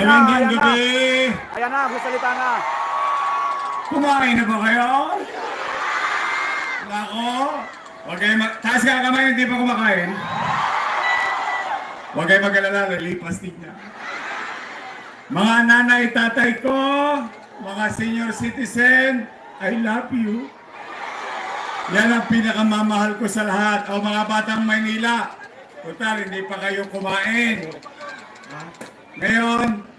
Magandang gabi! Ayan na, magsalita na. Kumain na ba kayo? Nako! Okay, taas ka kamay, hindi pa kumakain. Huwag kayo mag-alala, lilipas na. Mga nanay, tatay ko, mga senior citizen, I love you. Yan ang pinakamamahal ko sa lahat. O mga batang Maynila, total, hindi pa kayo kumain. Ngayon,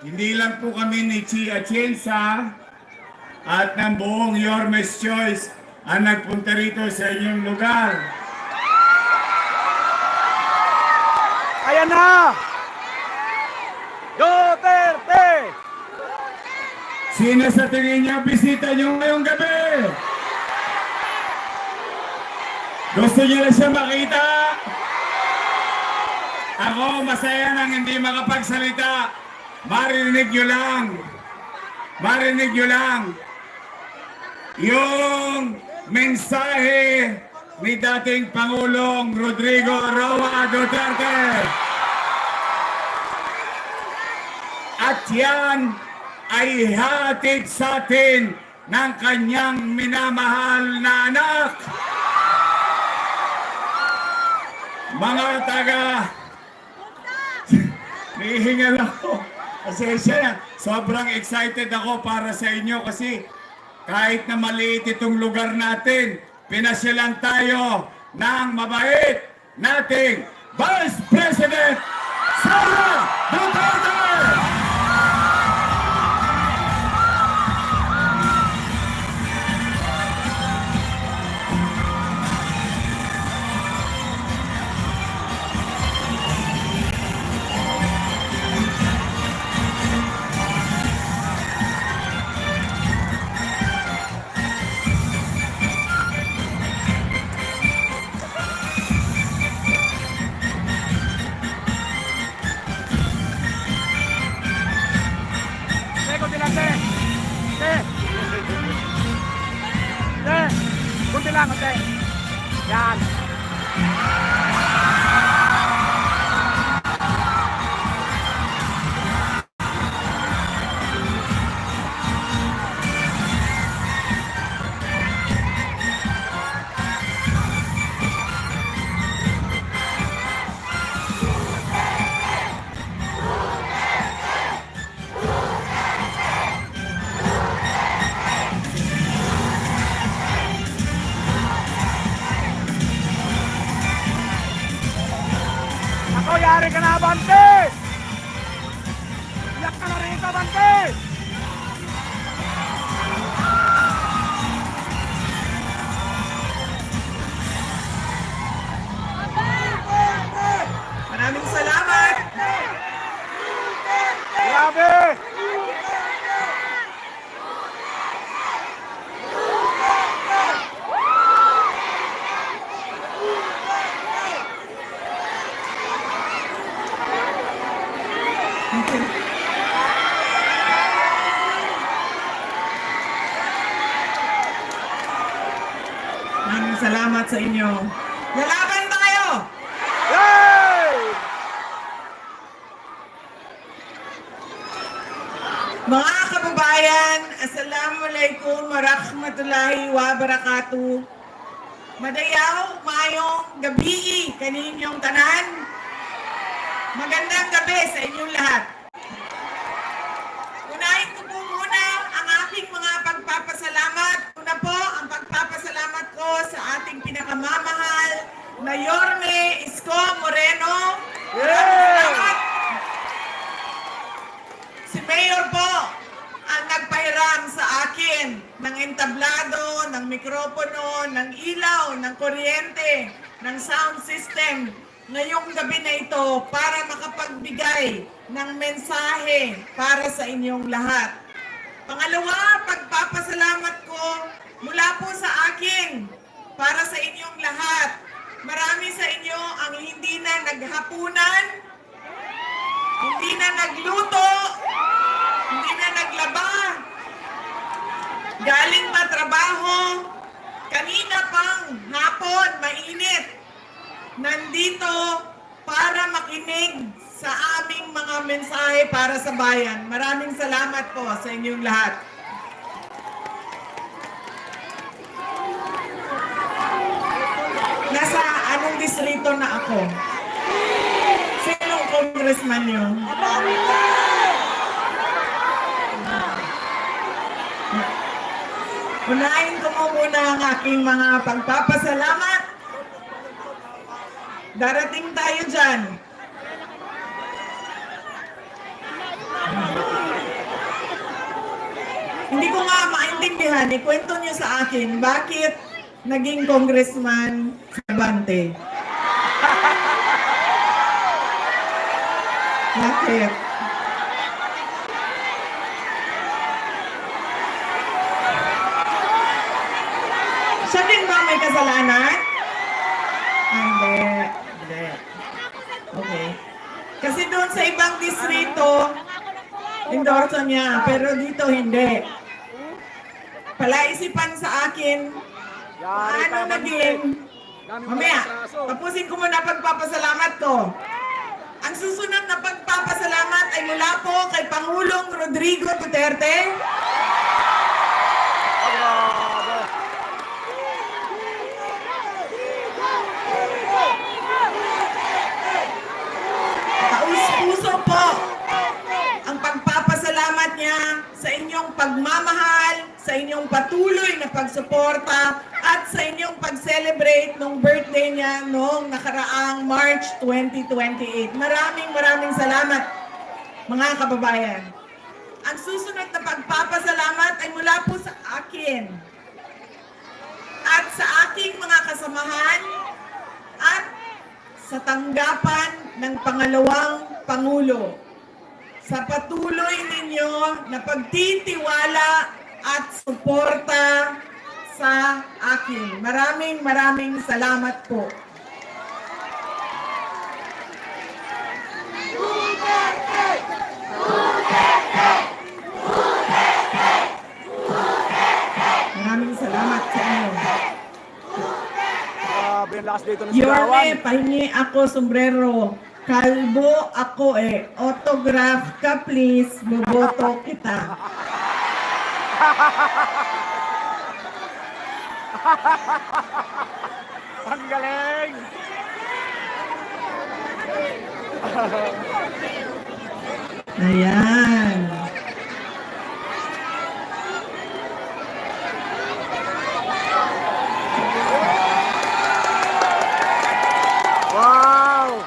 hindi lang po kami ni Chia Atienza at ng buong Yormes Choice ang nagpunta rito sa inyong lugar. Ayan na! Duterte! Sino sa tingin niyo bisita niyo ngayong gabi? Gusto niyo na siya makita? Ako masaya nang hindi makapagsalita. Marinig niyo lang. Marinig niyo lang. Yung mensahe ni dating Pangulong Rodrigo Roa Duterte. At yan ay hatid sa atin ng kanyang minamahal na anak. Mga taga, nihingal ako. Pasensya na. Sobrang excited ako para sa inyo kasi kahit na maliit itong lugar natin, pinasyalan tayo ng mabait nating Vice President Sara Duterte! Kunti lang, kunti. Yan. Ako, yari ka na, Bante! Iyak ka na rito, Bante! Maraming salamat! Grabe! Maraming salamat sa inyo. Lalaban tayo! Yay! Mga kababayan, Assalamualaikum warahmatullahi wabarakatuh. Madayaw, mayong gabi kaninyong tanan. Magandang gabi sa inyong lahat. Unahin ko po muna ang aking mga pagpapasalamat. Una po ang pagpapasalamat ko sa ating pinakamamahal na Yorme Isko Moreno. Maraming salamat. Si Mayor po ang nagpahiram sa akin ng entablado, ng mikropono, ng ilaw, ng kuryente, ng sound system ngayong gabi na ito para makapagbigay ng mensahe para sa inyong lahat. Pangalawa, pagpapasalamat ko mula po sa akin para sa inyong lahat. Marami sa inyo ang hindi na naghapunan, hindi na nagluto, hindi na naglaba, galing matrabaho, kanina pang hapon, mainit, nandito para makinig sa aming mga mensahe para sa bayan. Maraming salamat po sa inyong lahat. Nasa anong distrito na ako? Sinong congressman yun? Unahin ko mo muna ang aking mga pagpapasalamat. Darating tayo dyan. Hindi ko nga maintindihan, ikwento niyo sa akin, bakit naging congressman si Abante? Bakit? Siya din ba may kasalanan? Hindi. Hindi. Okay. Kasi doon sa ibang distrito, endorso niya, pero dito hindi. Palaisipan sa akin, Yari ano ka, Bante. naging, Dami mo mamaya, atraso. tapusin ko muna pagpapasalamat ko. Ang susunod na pagpapasalamat ay mula po kay Pangulong Rodrigo Duterte. Bravo. Taus-puso po ang pagpapasalamat niya sa inyong pagmamahal, sa inyong patuloy na pagsuporta, at sa inyong pag-celebrate ng birthday niya noong nakaraang March 2028. Maraming salamat, mga kababayan. Ang susunod na pagpapasalamat ay mula po sa akin at sa aking mga kasamahan at sa tanggapan ng pangalawang Pangulo sa patuloy ninyo na pagtitiwala at suporta sa akin. Maraming salamat po. Maraming salamat sa inyo. Grabe, ang lakas dito ng sigawan. Yorme, pahingi ako sombrero. Kalbo ako eh. Autograph ka please. Boboto kita. Ang galing! Ayan. Wow!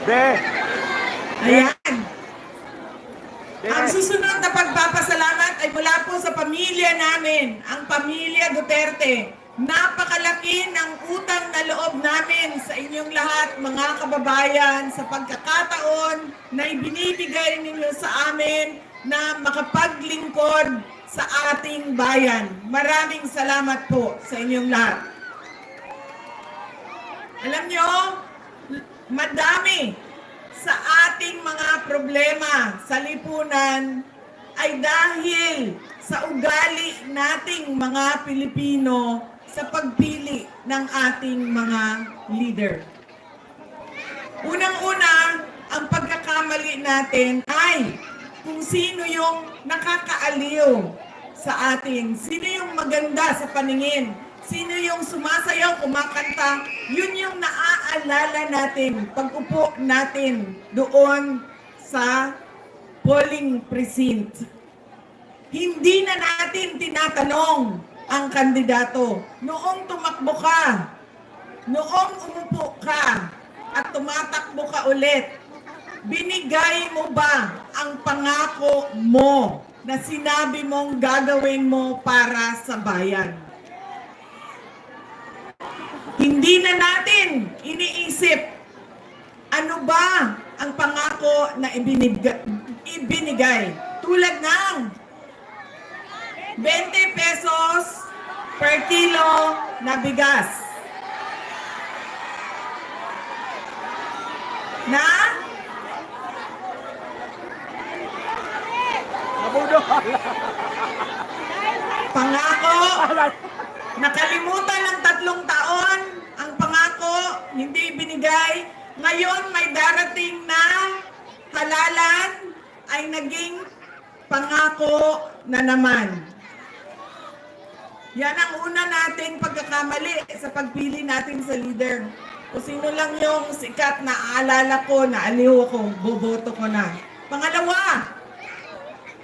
Be! Ayan. Be! Ang susunod na pagpapasalamat ay mula po sa pamilya namin, ang pamilya Duterte. Napakalaki ng utang na loob namin sa inyong lahat, mga kababayan, sa pagkakataon na ibinibigay ninyo sa amin na makapaglingkod sa ating bayan. Maraming salamat po sa inyong lahat. Alam nyo, madami sa ating mga problema sa lipunan ay dahil sa ugali nating mga Pilipino sa pagpili ng ating mga leader. Unang-una, ang pagkakamali natin ay kung sino yung nakakaaliw sa atin, sino yung maganda sa paningin, sino yung sumasayaw, kumakanta, yun yung naaalala natin pag-upo natin doon sa polling precinct. Hindi na natin tinatanong ang kandidato. Noong tumakbo ka, noong umupo ka, at tumatakbo ka ulit, binigay mo ba ang pangako mo na sinabi mong gagawin mo para sa bayan? Hindi na natin iniisip ano ba ang pangako na ibinigay. Tulad ng 20 pesos per kilo na bigas. Na Pangako, nakalimutan ng 3 taon, ang pangako, hindi binigay. Ngayon may darating na halalan ay naging pangako na naman. Yan ang una nating pagkakamali sa pagpili natin sa leader. Kung sino lang yung sikat na aalala ko, na aliw ko, boboto ko na. Pangalawa,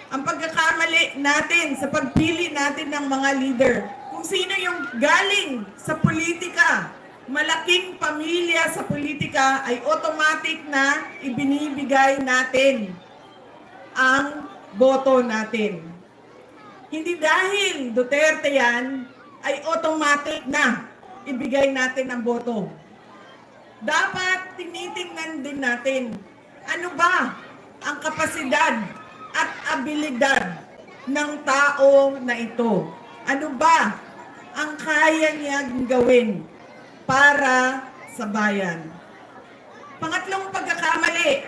ang pagkakamali natin sa pagpili natin ng mga leader. Kung sino yung galing sa politika, malaking pamilya sa politika, ay automatic na ibinibigay natin ang boto natin. Hindi dahil Duterte yan, ay automatic na ibigay natin ang boto. Dapat tinitingnan din natin, ano ba ang kapasidad at abilidad ng tao na ito? Ano ba ang kaya niyang gawin para sa bayan? Pangatlong pagkakamali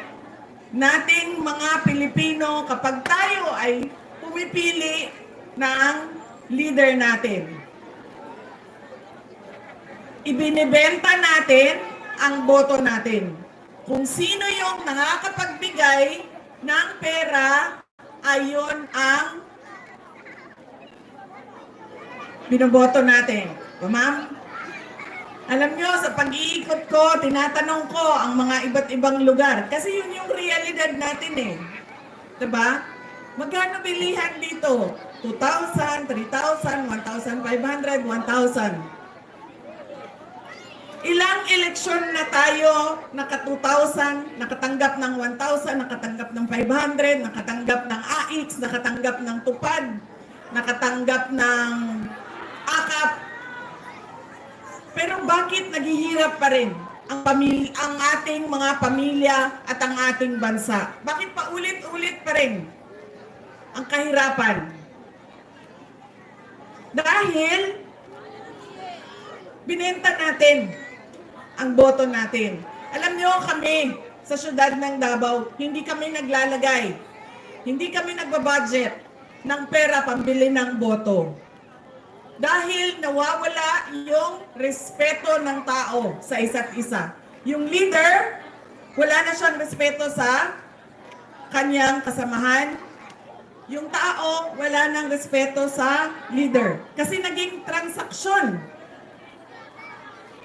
nating mga Pilipino kapag tayo ay pumipili ng leader natin. Ibinibenta natin ang boto natin. Kung sino yung nakakapagbigay ng pera, ayon ang binoboto natin. Ma'am? Alam nyo, sa pag-iikot ko, tinatanong ko ang mga iba't ibang lugar. Kasi yun yung realidad natin eh. Diba? Magkano bilihan dito? 2,000, 3,000, 1,500, 1,000. Ilang eleksyon na tayo naka 2,000, nakatanggap ng 1,000, nakatanggap ng 500, nakatanggap ng AX, nakatanggap ng tupad, nakatanggap ng akap. Pero bakit naghihirap pa rin ang ating mga pamilya at ang ating bansa? Bakit paulit-ulit pa rin ang kahirapan? Dahil binenta natin ang boto natin. Alam nyo, kami sa syudad ng Davao, hindi kami naglalagay, hindi kami nagbabudget ng pera pambili ng boto. Dahil nawawala yung respeto ng tao sa isa't isa. Yung leader, wala na siyang respeto sa kanyang kasamahan. Yung tao, wala nang respeto sa leader. Kasi naging transaksyon.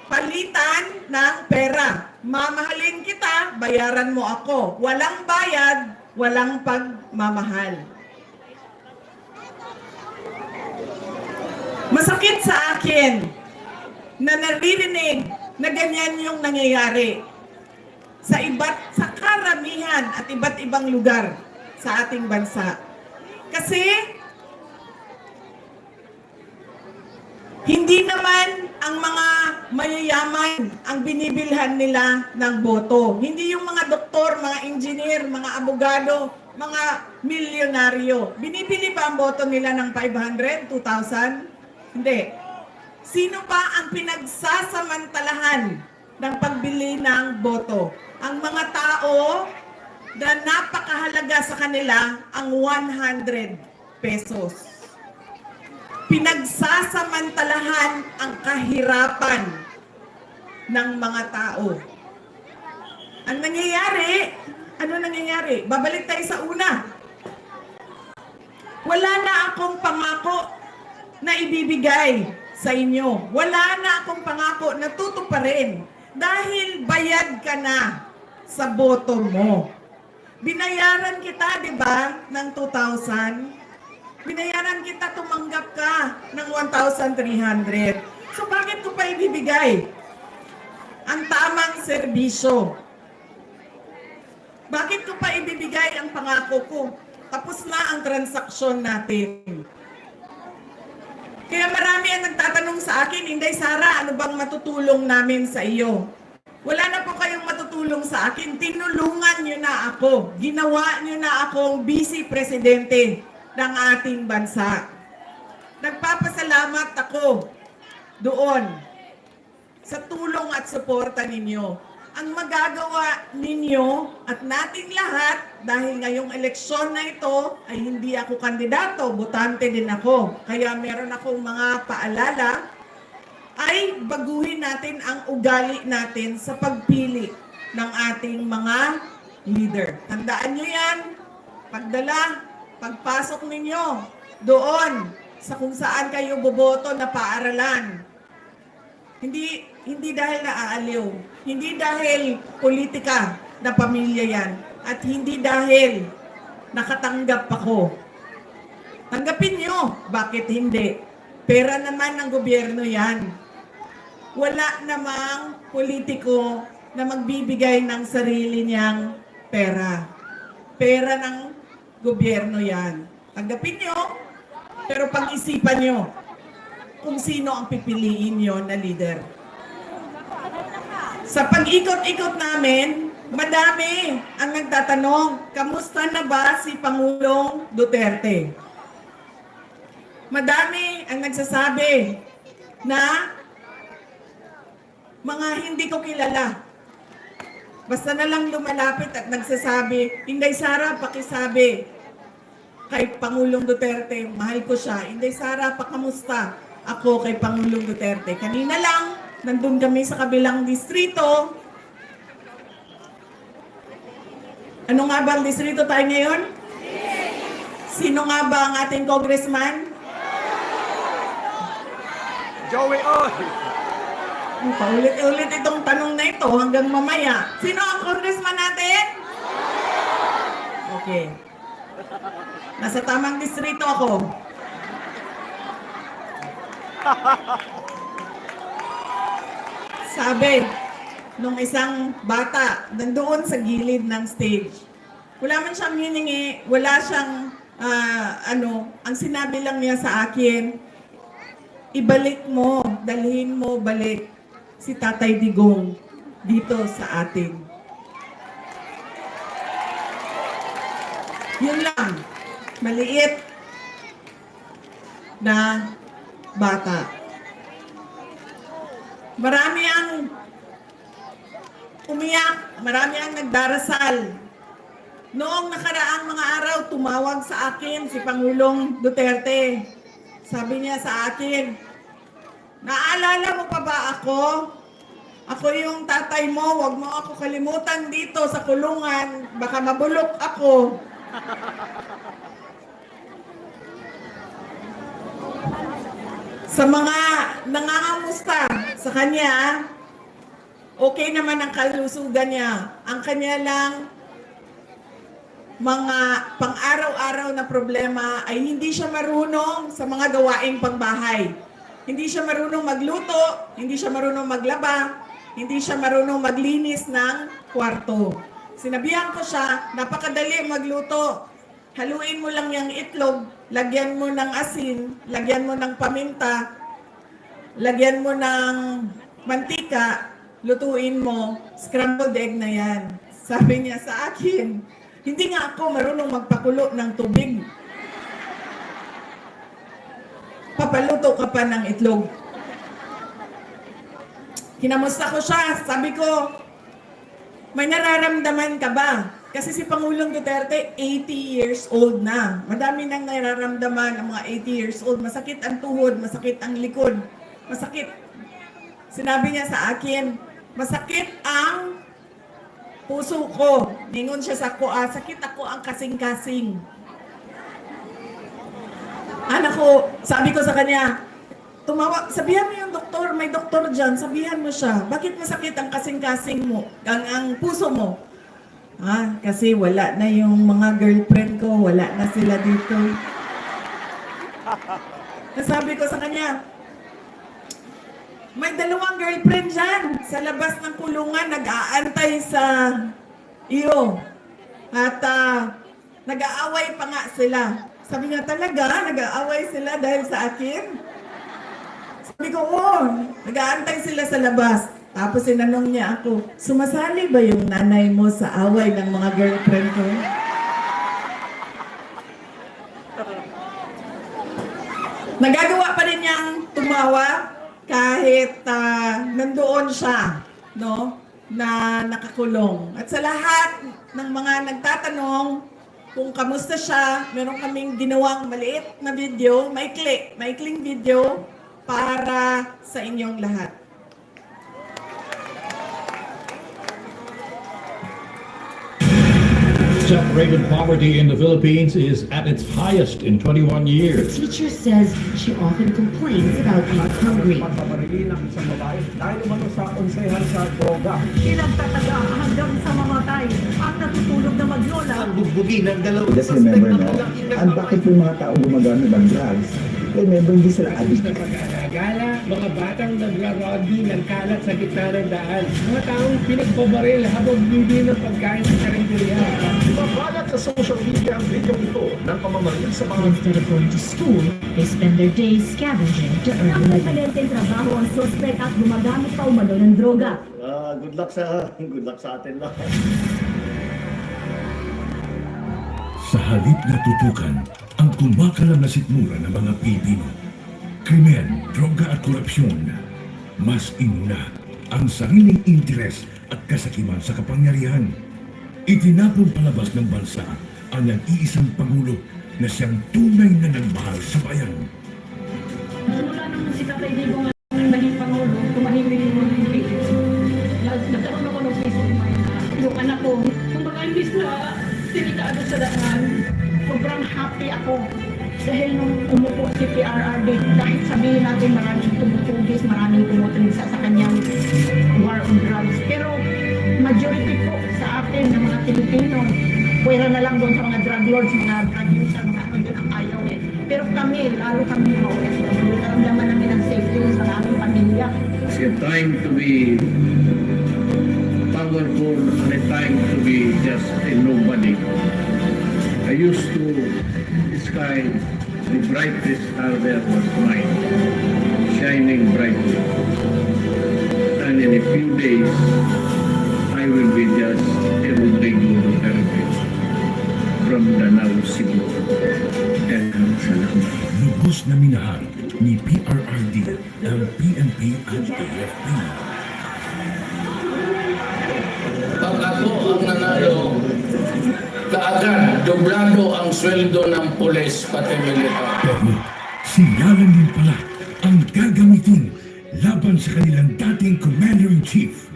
Palitan ng pera. Mamahalin kita, bayaran mo ako. Walang bayad, walang pagmamahal. Masakit sa akin na naririnig na ganyan yung nangyayari sa karamihan at iba't ibang lugar sa ating bansa. Kasi hindi naman ang mga mayayaman ang binibilhan nila ng boto. Hindi yung mga doktor, mga engineer, mga abogado, mga milyonaryo. Binibili ba ang boto nila ng 500, 2,000? Hindi. Sino pa ang pinagsasamantalahan ng pagbili ng boto? Ang mga tao na napakahalaga sa kanila ang 100 pesos. Pinagsasamantalahan ang kahirapan ng mga tao. Ang nangyayari, ano nangyayari? Babalik tayo sa una. Wala na akong pangako na ibibigay sa inyo. Wala na akong pangako na tutuparin dahil bayad ka na sa boto mo. Binayaran kita, di ba, ng 2,000? Binayaran kita, tumanggap ka ng 1,300. So bakit ko pa ibibigay ang tamang serbisyo? Bakit ko pa ibibigay ang pangako ko? Tapos na ang transaksyon natin. Kaya marami ang nagtatanong sa akin, Inday Sara, ano bang matutulong namin sa iyo? Wala na po kayong matutulong sa akin. Tinulungan nyo na ako. Ginawa nyo na akong vice presidente ng ating bansa. Nagpapasalamat ako doon sa tulong at suporta ninyo. ang magagawa ninyo at nating lahat, dahil ngayong eleksyon na ito ay hindi ako kandidato, botante din ako. Kaya meron akong mga paalala, ay baguhin natin ang ugali natin sa pagpili ng ating mga leader. Tandaan nyo yan, pagdala, pagpasok ninyo doon sa kung saan kayo boboto na paaralan. Hindi dahil naaaliw, hindi dahil politika na pamilya yan, at hindi dahil nakatanggap ako. Tanggapin nyo, bakit hindi? Pera naman ng gobyerno yan. Wala namang politiko na magbibigay ng sarili niyang pera. Pera ng gobyerno yan. Tanggapin nyo, pero pag-isipan nyo kung sino ang pipiliin nyo na leader. Sa pag-ikot-ikot namin, madami ang nagtatanong, kamusta na ba si Pangulong Duterte? Madami ang nagsasabi na mga hindi ko kilala. Basta na lang lumalapit at nagsasabi, Inday Sara, pakisabi kay Pangulong Duterte, mahal ko siya. Inday Sara, pakamusta ako kay Pangulong Duterte. Kanina lang, nandun kami sa kabilang distrito. Ano nga ba ang distrito tayo ngayon? Sino nga ba ang ating congressman? Joey Oy! Paulit-ulit itong tanong na ito hanggang mamaya. Sino ang congressman natin? Okay. Nasa tamang distrito ako. Sabi nung isang bata nandoon sa gilid ng stage. Wala man siyang hiningi, wala siyang ang sinabi lang niya sa akin, ibalik mo, dalhin mo balik si Tatay Digong dito sa atin. Yun lang, maliit na bata. Marami ang umiyak, marami ang nagdarasal. Noong nakaraang mga araw, tumawag sa akin si Pangulong Duterte. Sabi niya sa akin, naalala mo pa ba ako? Ako yung tatay mo, wag mo ako kalimutan dito sa kulungan, baka mabulok ako. Sa mga nangangamusta sa kanya, okay naman ang kalusugan niya. Ang kanya lang, mga pang-araw-araw na problema ay hindi siya marunong sa mga gawaing pangbahay. Hindi siya marunong magluto, hindi siya marunong maglaba, hindi siya marunong maglinis ng kwarto. Sinabihan ko siya, napakadali magluto. Haluin mo lang yung itlog, lagyan mo ng asin, lagyan mo ng paminta, lagyan mo ng mantika, lutuin mo, scrambled egg na yan. Sabi niya sa akin, hindi nga ako marunong magpakulo ng tubig. Papaluto ka pa ng itlog. Kinamusta ko siya, sabi ko, may nararamdaman ka ba? Kasi si Pangulong Duterte, 80 years old na. Madami nang nararamdaman ang mga 80 years old. Masakit ang tuhod, masakit ang likod, masakit. Sinabi niya sa akin, masakit ang puso ko. Ningon siya sa ko, sakit ako ang kasing-kasing. Anak ko, sabi ko sa kanya, tumawag, sabihan mo yung doktor, may doktor dyan, sabihan mo siya, bakit masakit ang kasing-kasing mo, ang puso mo? Kasi wala na yung mga girlfriend ko, wala na sila dito. Nasabi ko sa kanya, may dalawang girlfriend dyan sa labas ng kulungan, nag-aantay sa iyo. At nag-aaway pa nga sila. Sabi niya, talaga, nag-aaway sila dahil sa akin? Sabi ko, nag-aantay sila sa labas. Tapos sinanong niya ako, sumasali ba yung nanay mo sa away ng mga girlfriend ko? Nagagawa pa rin niyang tumawa kahit nandoon siya, no? na nakakulong. At sa lahat ng mga nagtatanong kung kamusta siya, meron kaming ginawang maliit na video, maikling video para sa inyong lahat. Self-rated poverty in the Philippines is at its highest in 21 years. Teacher says she often complains about being hungry. Pagpaparili ng isang babae dahil naman sa konsehan sa droga. Pinagtataga hanggang sa mamatay ang natutulog na maglola. Just remember, no? Ang bakit yung mga tao gumagamit ng drugs, remember, hindi sila addict. Gala, mga batang nagra-rugby ng kalat sa gitna ng daan. Mga taong pinagbabaril habang bibili ng pagkain sa karinderya. Mabalat sa social media ang video ito ng pamamaril sa mga Instead of going to school, they spend their days scavenging to earn a living. Nagpapalenteng trabaho ang suspect at gumagamit pa umano ng droga. Good luck sa atin lang. Sa halip na tutukan ang kumakalam na sikmura ng mga Pilipino, krimen, droga at korupsyon, mas inuna ang sariling interes at kasakiman sa kapangyarihan. Itinapon palabas ng bansa ang nag-iisang Pangulo na siyang tunay na nagmahal sa bayan. Mula nung si Tatay Digong ang naging Pangulo, tumahimik yung mga hindi. Nagkaroon ako ng peace of mind. Yung anak ko, kumbaga imbis na delikado sa daan, sobrang happy ako. Dahil nung umupo si PRRD, kahit sabihin natin maraming tumutugis, maraming tumutuligsa sa kanyang war on drugs. Pero majority po sa atin ng mga Pilipino, pwera na lang doon sa mga drug lords, mga drug user, mga ano din ang ayaw eh. Pero kami, lalo kami mga OFW, naramdaman namin ang safety sa aming pamilya. It's a time to be powerful and a time to be just a nobody. I used to describe the brightest star there was mine, shining brightly. And in a few days, I will be just a Rodrigo Duterte from Danau, Cebu. And salamat. Lubos na minahal ni PRRD ang PNP at AFP. Pag ako ang nanalo, kaagad doblado ang sweldo ng pulis pati militar. Pero sinyalan din pala ang gagamitin laban sa kanilang dating Commander-in-Chief.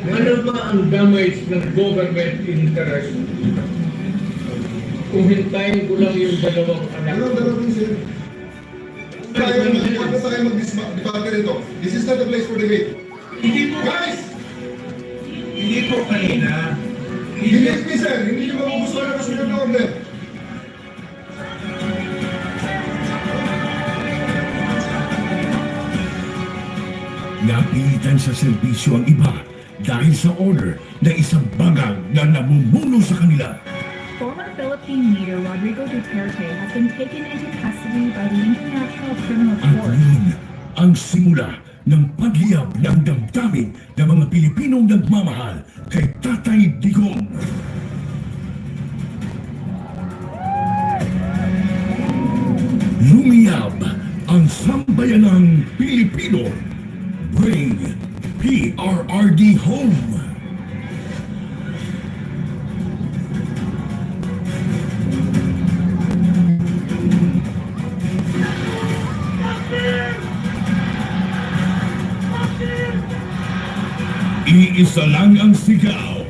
Ano ba ang damage ng government interest? Kung hintayin ko lang yung dalawang anak. This is not the place for debate. Guys! Hindi po kanina. Believe me, sir, hindi nyo magugustuhan ang kasunod na order. Napilitan sa serbisyo ang iba dahil sa order na isang bangag na namumuno sa kanila. Former Philippine leader Rodrigo Duterte has been taken into custody by the International Criminal At Court. yun ang simula ng pagliyab ng damdamin ng mga Pilipinong nagmamahal kay Tatay Digong. Lumiyab ang sambayanang Pilipino. Bring PRRD home. Iisa lang ang sigaw.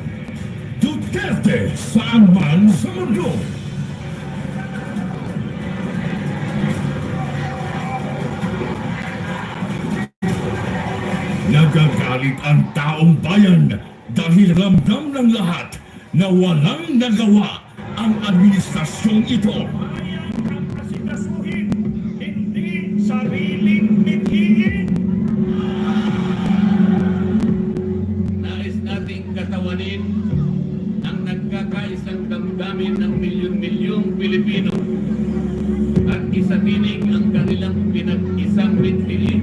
Duterte saan man sa mundo. Nagagalit ang taong bayan dahil ramdam ng lahat na walang nagawa ang administrasyong ito. Hindi sariling mithiin. Nais nating katawanin ang nagkakaisang damdamin ng milyon-milyong Pilipino at isatinig ang kanilang pinag-isang mithiin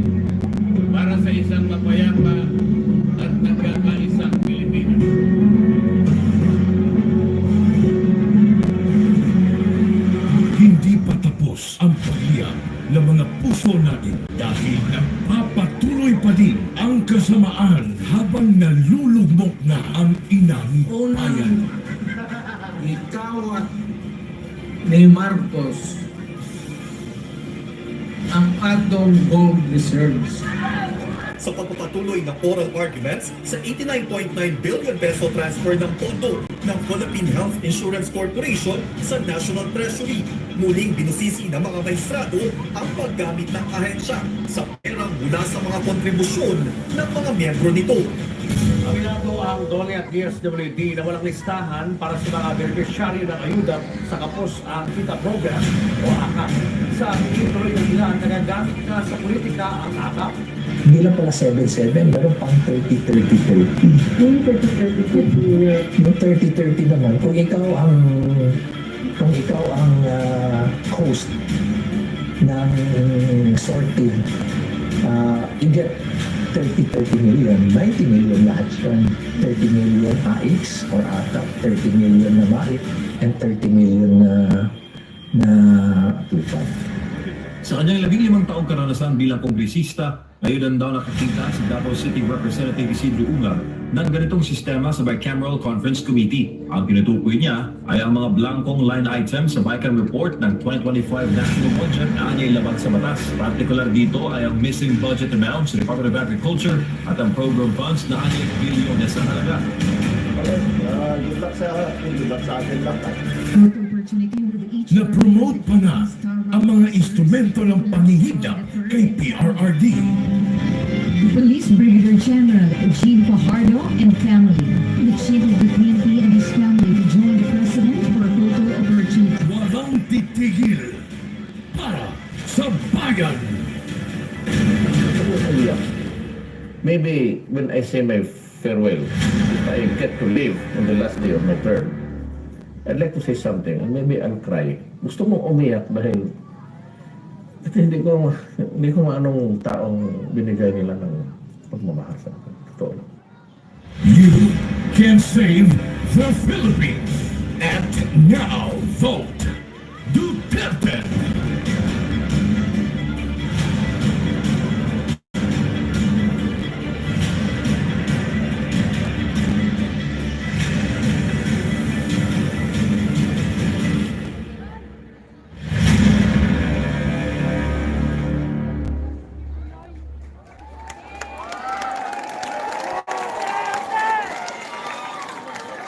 para sa isang mapayapa at nagkakaisang Pilipinas. Hindi pa tapos ang pagliyab ng mga puso natin dahil nagpapatuloy pa din ang kasamaan habang nalulugmok na ang inang bayan. Ikaw at ni Marcos ang atong gold reserves. Sa pagpapatuloy ng oral arguments sa 89.9 billion peso transfer ng pondo ng Philippine Health Insurance Corporation sa National Treasury. Muling binusisi ng mga maestrado ang paggamit ng ahensya sa pera mula sa mga kontribusyon ng mga miyembro nito. Aminado ang DOLE at DSWD na walang listahan para sa mga beneficiary ng ayuda sa kapos ang kita program o AKAP. Sa ituloy ng ilan, nagagamit na sa politika ang AKAP. Hindi lang pala 7-7, meron pang 30-30-30. Yung 30-30 Yung 30-30 naman, kung ikaw ang host ng sorting, you get 30 million, 90 million lahat yun. 30 million AX or ATAP, 30 million na MAIT, and 30 million na tupad. Sa kanyang 15 taong karanasan bilang kongresista, ngayon daw nakakita si Davao City Representative Isidro Ugar ng ganitong sistema sa Bicameral Conference Committee. Ang tinutukoy niya ay ang mga blankong line items sa Bicam Report ng 2025 National Budget na anya'y labag sa batas. Partikular dito ay ang missing budget amounts sa Department of Agriculture at ang program funds na anya'y bilyones sa halaga. Photo opportunity with each Na-promote pa na ang mga instrumento ng pangihigda kay PRRD. Police Brigadier General Eugene Fajardo and family. The chief of the PNP and his family to join the president for a photo opportunity. Walang titigil para sa bayan. Maybe when I say my farewell, if I get to live on the last day of my term, I'd like to say something, and maybe I'll cry. Gusto mong umiyak dahil hindi ko anong taong binigay nila ng pagmamahal sa akin. Totoo lang. You can save the Philippines. And now vote Duterte.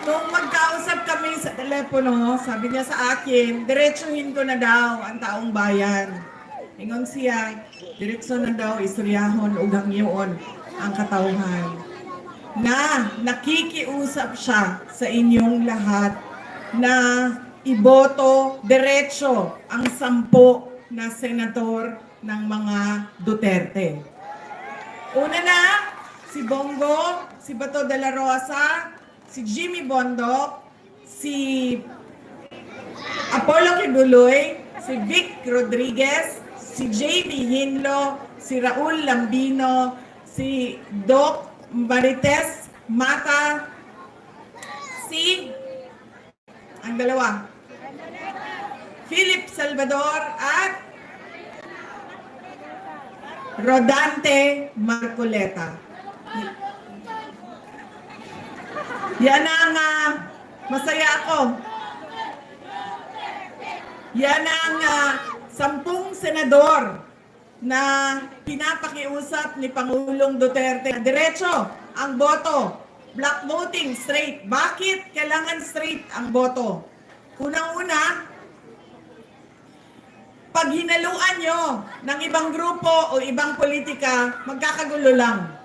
Nung magkausap kami sa telepono, sabi niya sa akin, diretsuhin ko na daw ang taong bayan. Ingon siya, diretso na daw istoryahon ug hangyoon ang katawhan. Na nakikiusap siya sa inyong lahat na iboto diretso ang 10 na senator ng mga Duterte. Una na, si Bongo, si Bato de la Rosa, si Jimmy Bondoc, si Apollo Kibuloy, si Vic Rodriguez, si JB Hinlo, si Raul Lambino, si Doc Marites Mata, si ang dalawa, Philip Salvador at Rodante Marcoleta. Yan ang masaya ako. Yan ang 10 senador na pinapakiusap ni Pangulong Duterte. Diretso ang boto. Black voting, straight. Bakit kailangan straight ang boto? Unang-una, pag hinaluan nyo ng ibang grupo o ibang politika, magkakagulo lang.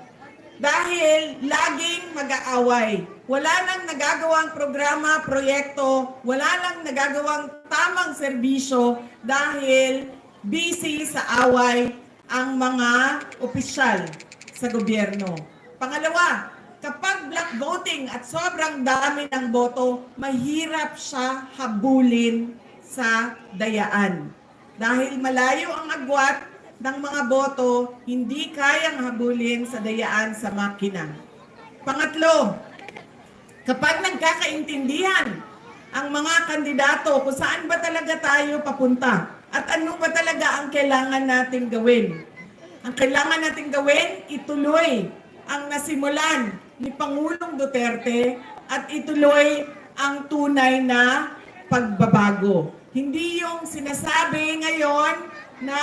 Dahil laging mag-aaway. Wala nang nagagawang programa, proyekto, wala nang nagagawang tamang serbisyo dahil busy sa away ang mga opisyal sa gobyerno. Pangalawa, kapag black voting at sobrang dami ng boto, mahirap siya habulin sa dayaan. Dahil malayo ang agwat ng mga boto, hindi kayang habulin sa dayaan sa makina. Pangatlo, kapag nagkakaintindihan ang mga kandidato kung saan ba talaga tayo papunta, At ano ba talaga ang kailangan nating gawin? Ang kailangan nating gawin, ituloy ang nasimulan ni Pangulong Duterte at ituloy ang tunay na pagbabago. Hindi yung sinasabi ngayon na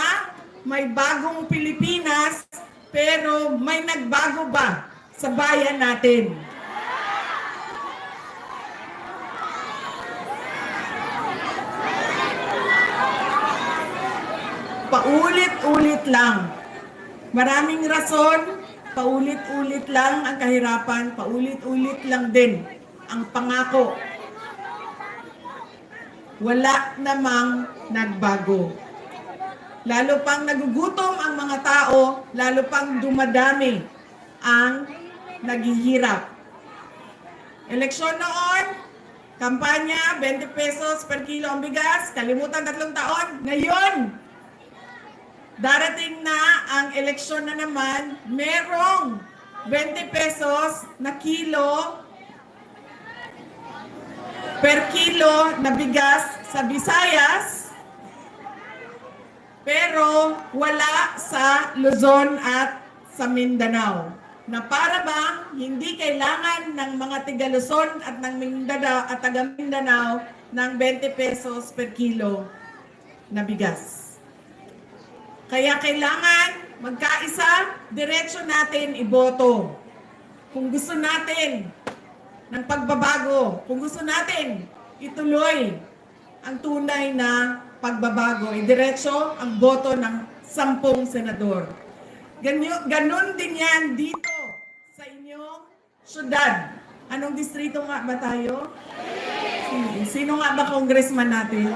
may bagong Pilipinas, pero may nagbago ba sa bayan natin? Paulit-ulit lang. Maraming rason, paulit-ulit lang ang kahirapan, paulit-ulit lang din ang pangako. Wala namang nagbago. Lalo pang nagugutom ang mga tao, lalo pang dumadami ang naghihirap. Eleksyon noon, kampanya, 20 pesos per kilo ang bigas, kalimutan 3 taon. Ngayon, darating na ang eleksyon na naman, merong 20 pesos na kilo per kilo na bigas sa Visayas, pero wala sa Luzon at sa Mindanao. Na para bang hindi kailangan ng mga tiga Luzon at ng Mindanao at taga Mindanao ng 20 pesos per kilo na bigas. Kaya kailangan magkaisa, diretso natin iboto. Kung gusto natin ng pagbabago, kung gusto natin ituloy ang tunay na pagbabago, idiretso ang boto ng 10 senador. Ganon din yan dito sa inyong syudad. Anong distrito nga ba tayo? Sino nga ba congressman natin?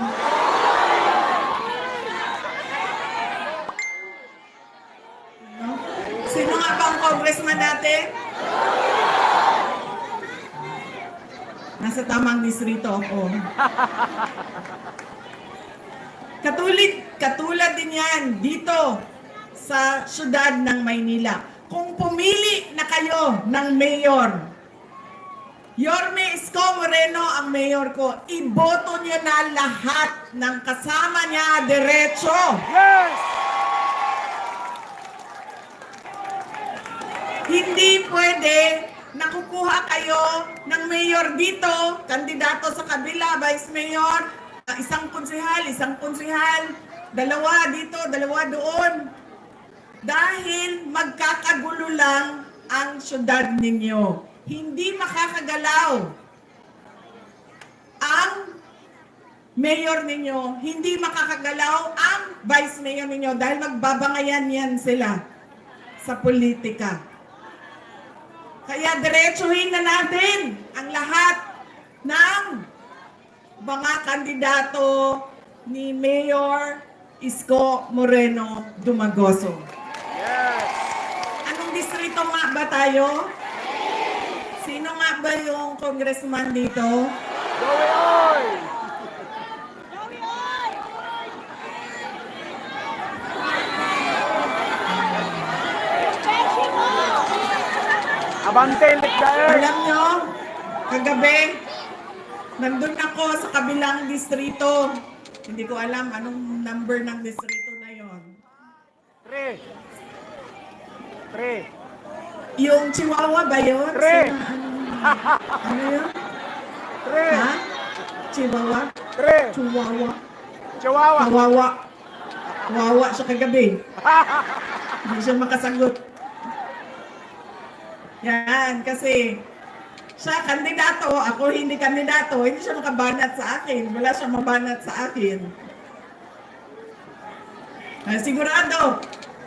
Sino nga ba ang congressman natin? Nasa tamang distrito ako. Katulad din yan dito sa syudad ng Maynila. Kung pumili na kayo ng mayor, Yorme Isko Moreno ang mayor ko, iboto niyo na lahat ng kasama niya diretso. Yes! Hindi pwede nakukuha kayo ng mayor dito, kandidato sa kabila, vice mayor, isang konsehal, dalawa dito, dalawa doon. Dahil magkakagulo lang ang syudad ninyo. Hindi makakagalaw ang mayor ninyo, hindi makakagalaw ang vice mayor ninyo dahil magbabangayan yan sila sa politika. Kaya diretsuhin na natin ang lahat ng mga kandidato ni Mayor Isko Moreno Dumagoso. Yes. Anong distrito nga ba tayo? Sino nga ba yung congressman dito? Joey Oy! Alam nyo, kagabi, nandun ako sa kabilang distrito. Hindi ko alam anong number ng distrito na yon. 3. Yung Chihuahua ba yun? 3. Ano yun? 3. Ha? Chihuahua? 3. Chihuahua. Kawawa. Kawawa siya kagabi. Hindi siya makasagot. Yan, kasi siya kandidato, ako hindi kandidato, hindi siya makabanat sa akin. Wala siya mabanat sa akin. Sigurado,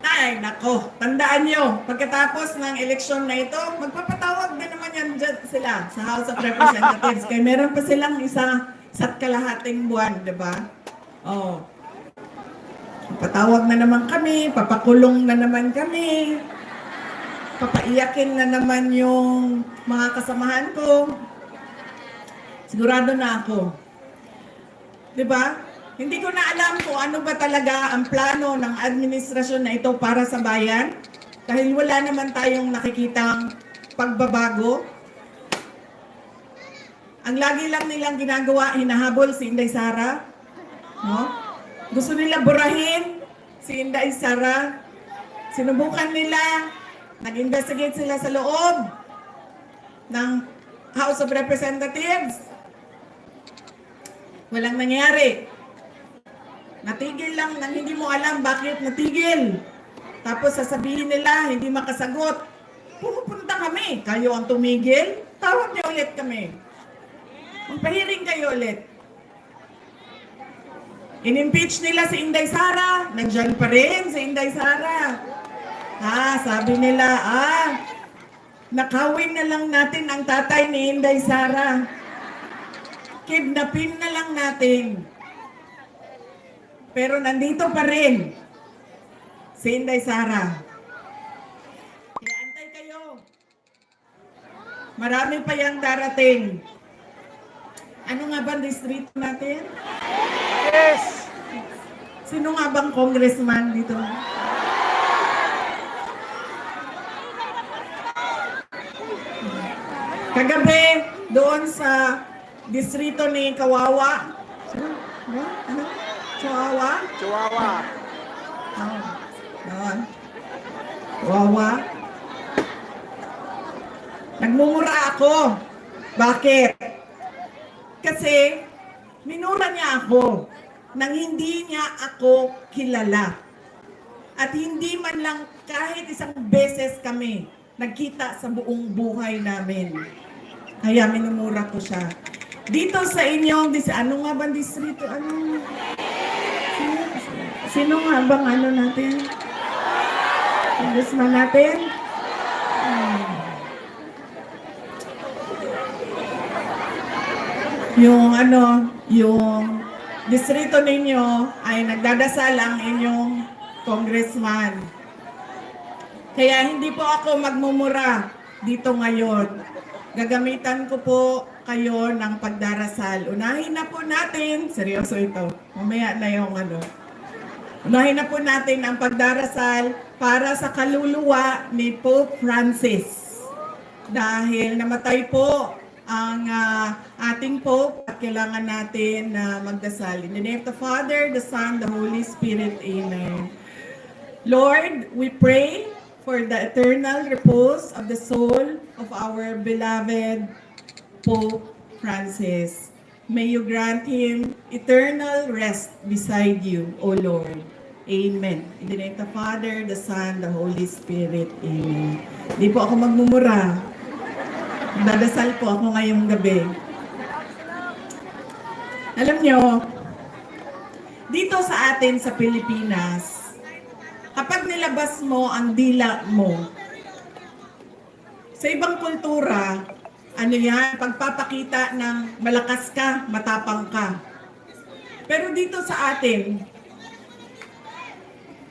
ay, nako, tandaan nyo, pagkatapos ng eleksyon na ito, magpapatawag din naman yan dyan sila sa House of Representatives. Kaya meron pa silang isang isa't kalahating buwan, di ba? Oh. Patawag na naman kami, papakulong na naman kami. Papaiyakin na naman yung mga kasamahan ko. Sigurado na ako. Diba? Hindi ko na alam kung ano ba talaga ang plano ng administrasyon na ito para sa bayan. Dahil wala naman tayong nakikitang pagbabago. Ang lagi lang nilang ginagawa, hinahabol si Inday Sara. No? Gusto nila burahin si Inday Sara. Sinubukan nila. Nag-investigate sila sa loob ng House of Representatives. Walang nangyari. Natigil lang nang hindi mo alam bakit natigil. Tapos sasabihin nila, hindi makasagot. Pumupunta kami. Kayo ang tumigil. Tawag niyo ulit kami. Magpahiring kayo ulit. In-impeach nila si Inday Sara. Nandiyan pa rin si Inday Sara. Sabi nila, nakawin na lang natin ang tatay ni Inday Sara. Kidnapin na lang natin. Pero nandito pa rin si Inday Sara. Kaya antay kayo. Marami pa yang darating. Ano nga ba ang distrito natin? Yes! Sino nga bang congressman dito? Kagabi, doon sa distrito ni Kawawa. Ano? Chihuahua? Chihuahua. Doon. Kawawa. Nagmumura ako. Bakit? Kasi, minura niya ako nang hindi niya ako kilala. At hindi man lang kahit isang beses kami nagkita sa buong buhay namin. Kaya minumura ko siya. Dito sa inyong, ano nga bang distrito? Sino nga bang natin? Congressman natin? Yung distrito ninyo ay nagdadasal ang inyong congressman. Kaya hindi po ako magmumura dito ngayon. Gagamitan ko po kayo ng pagdarasal. Unahin na po natin, seryoso ito, mamaya na yung unahin na po natin ang pagdarasal para sa kaluluwa ni Pope Francis. Dahil namatay po ang ating Pope at kailangan natin na magdasal. In the name of the Father, the Son, the Holy Spirit. Amen. Lord, we pray for the eternal repose of the soul of our beloved Pope Francis. May you grant him eternal rest beside you, O Lord. Amen. In the name of the Father, the Son, the Holy Spirit. Amen. Di po ako magmumura. Dadasal po ako ngayong gabi. Alam nyo, dito sa atin sa Pilipinas, kapag nilabas mo ang dila mo, sa ibang kultura, pagpapakita ng malakas ka, matapang ka. Pero dito sa atin,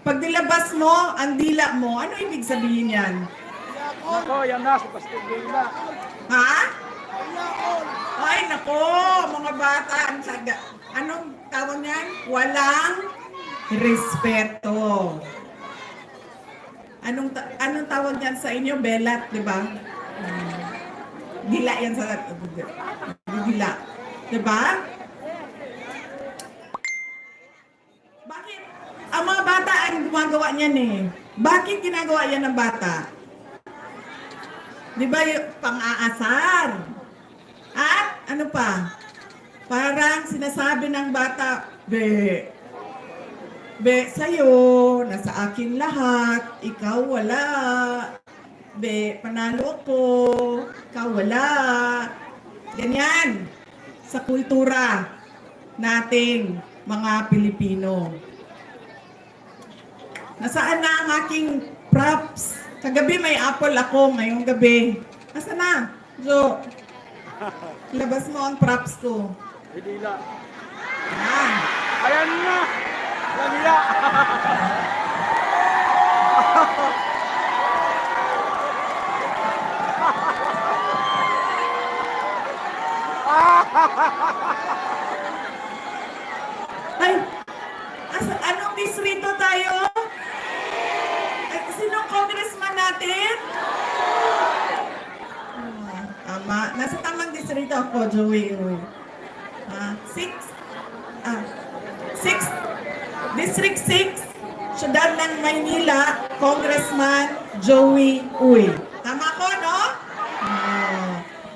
pag nilabas mo ang dila mo, ano ibig sabihin yan? Ako, yan na, si Pastor Gila. Ha? Ay, nako, mga bata, anong tawag niyan? Walang respeto. Anong tawag niyan sa inyo? Belat, di ba? Dila yan sa... Dila. Di ba? Bakit? Ang mga bata ang gumagawa niyan eh. Bakit ginagawa yan ng bata? Di ba yung pang-aasar? At ano pa? Parang sinasabi ng bata, Be, sa'yo, nasa akin lahat, ikaw wala. Be, panalo ko, ikaw wala. Ganyan. Sa kultura nating mga Pilipino. Nasaan na ang aking props? Kagabi may apple ako, ngayong gabi. Nasaan na? So, labas mo ang props ko. Hidila. Ayan. Ayan na! Lamia! Ay! Anong distrito tayo? Ay, sinong congressman natin? Tama. Nasa tamang distrito ako, Joey. 6? District 6, Syudad ng Maynila, Congressman Joey Uy. Tama ko, no?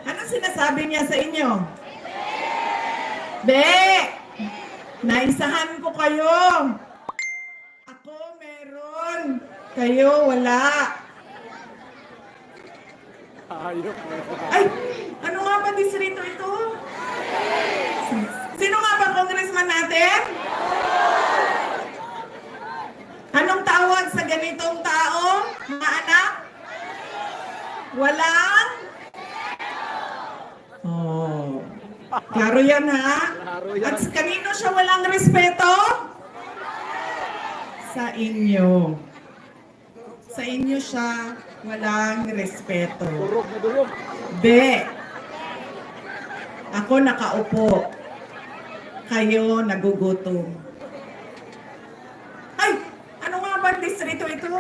Anong sinasabi niya sa inyo? Be! Naisahan ko kayo. Ako meron. Kayo wala. Ay, ano nga ba distrito ito? Sino nga ba congressman natin? Anong tawag sa ganitong tao, mga anak? Walang? Oh. Klaro yan, ha? At kanino siya walang respeto? Sa inyo. Sa inyo siya walang respeto. Be, ako nakaupo. Kayo nagugutom. Ay, ano nga ba distrito ito?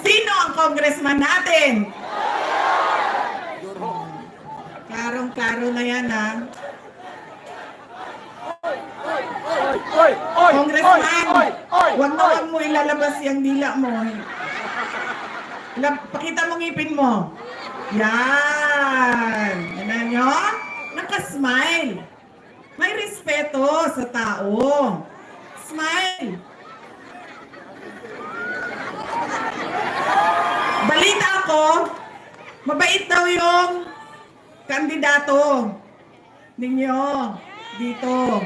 Sino ang congressman natin? Klarong-klaro na yan, ha? Congressman, wag mo ilalabas yung dila mo. Pakita mo ngipin mo. Yan. Yan nyo? Nakasmile. May respeto sa tao. Smile. Balita ko, mabait daw yung kandidato ninyo dito.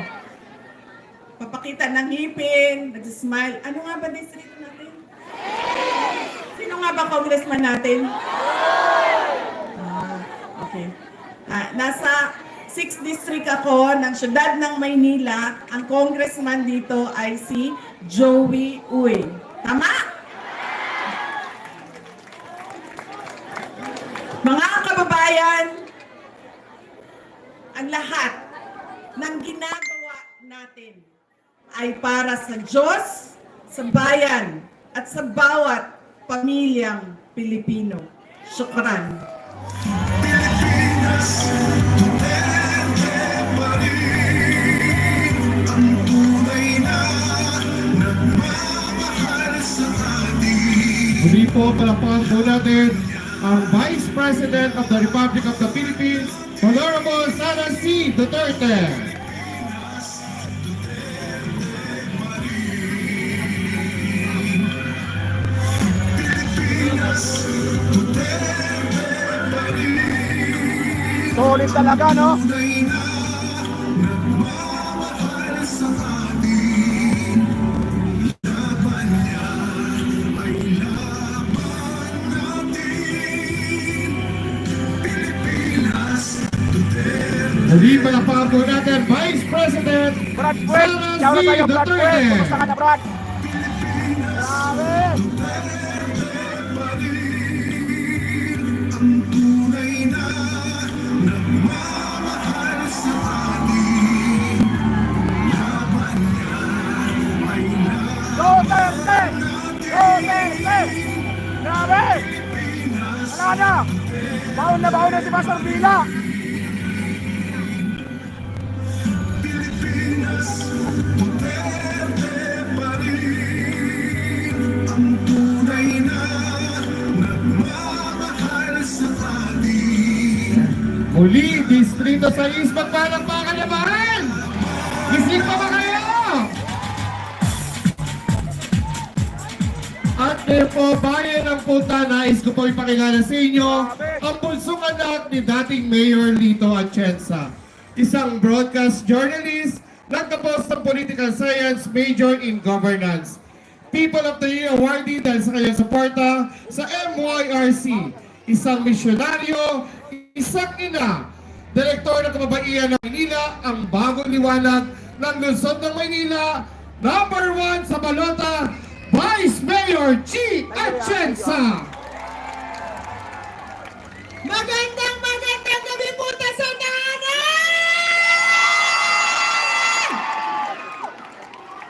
Papakita ng ngipin, nagsismile. Ano nga ba distrito natin? Sino nga ba congressman natin? Okay. Nasa 6th district ako ng Syudad ng Maynila. Ang congressman dito ay si Joey Uy. Tama? Mga kababayan, ang lahat ng ginagawa natin ay para sa Diyos, sa bayan, at sa bawat pamilyang Pilipino. Syukran. Muli po, palakpakan po natin ang Vice President of the Republic of the Philippines, Honorable Sara C. Duterte. Solid talaga, no? Muli palakpakan po natin Vice President Brad Fuel, Sara C. tayo, Brad Fuel. Duterte. Kumusta ka na, Brad? Grabe! Duterte! Duterte! Grabe! Wala na! Baon na si Pastor Villa! Muli, Distrito 6, magpalakpakan naman! Gising pa ba kayo? At po, bayan ng Punta, nais ko po ipakilala sa inyo ang punsong anak ni dating Mayor Lito Atienza. Isang broadcast journalist, nagtapos ng Political Science, major in Governance. People of the Year awardee dahil sa kanyang suporta sa MYRC. Isang misyonaryo, isang ina, Direktor ng Kababaihan ng Maynila, ang bagong liwanag ng lungsod ng Maynila, number 1 sa balota, Vice Mayor G. Atienza. Magandang gabi po sa nanan!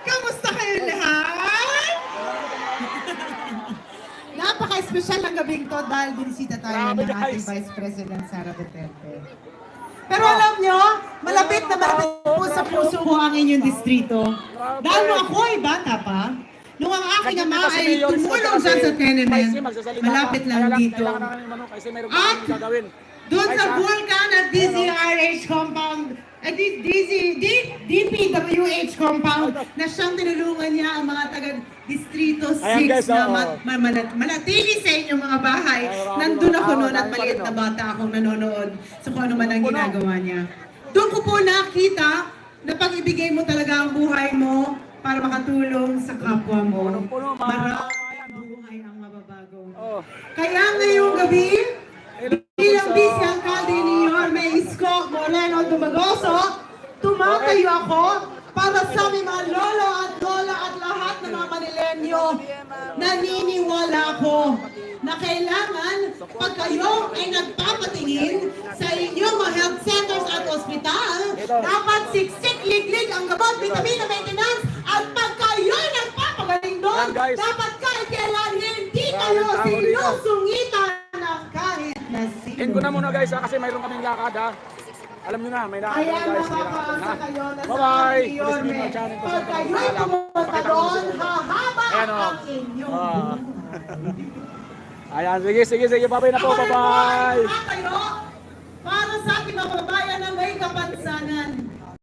Kamusta kayo lahat? Napaka-espesyal ang gabing to dahil binisita tayo ng ating Vice President Sara Duterte. Pero alam nyo, malapit na malapit po sa puso ko ang inyong distrito. Dahil nung ako ay bata pa, nung ang aking ama ay tumulong siya sa tenement, malapit lang dito. At doon sa Vulcan at DZRH compound, at DPWH compound, na siyang tinulungan niya ang mga taga-distrito 6 na manatili sa inyong mga bahay. Nandun ako noon at maliit na bata akong nanonood sa kung ano man ang ginagawa niya. Doon ko po nakita na pag-ibigay mo talaga ang buhay mo para makatulong sa kapwa mo. Maraming buhay ang mababago. Kaya ngayong gabi, bilang vice-alcalde ni Yorme Isko Moreno Dumagoso, tumatayo ako para sa aming mga lolo at lola at lahat ng mga Manilenyo. Naniniwala ako na kailangan pag kayo ay nagpapatingin sa inyong mga health centers at ospital, dapat siksik, liglig ang gamot, vitamina, maintenance, at pag kayo ay nagpapagaling doon, dapat kahit kailan hindi kayo sinusungitan ng kahit na sino. End ko na muna guys kasi mayroon kaming lakad ha. Alam nyo na, may lakad Ayan, guys. makakaasa kayo na sa Bye-bye! Yorme. Pag kayo'y pumunta doon, hahaba ang inyong Ayan, sige, babay na po, bye-bye! Para sa ating mga kababayan na may kapansanan.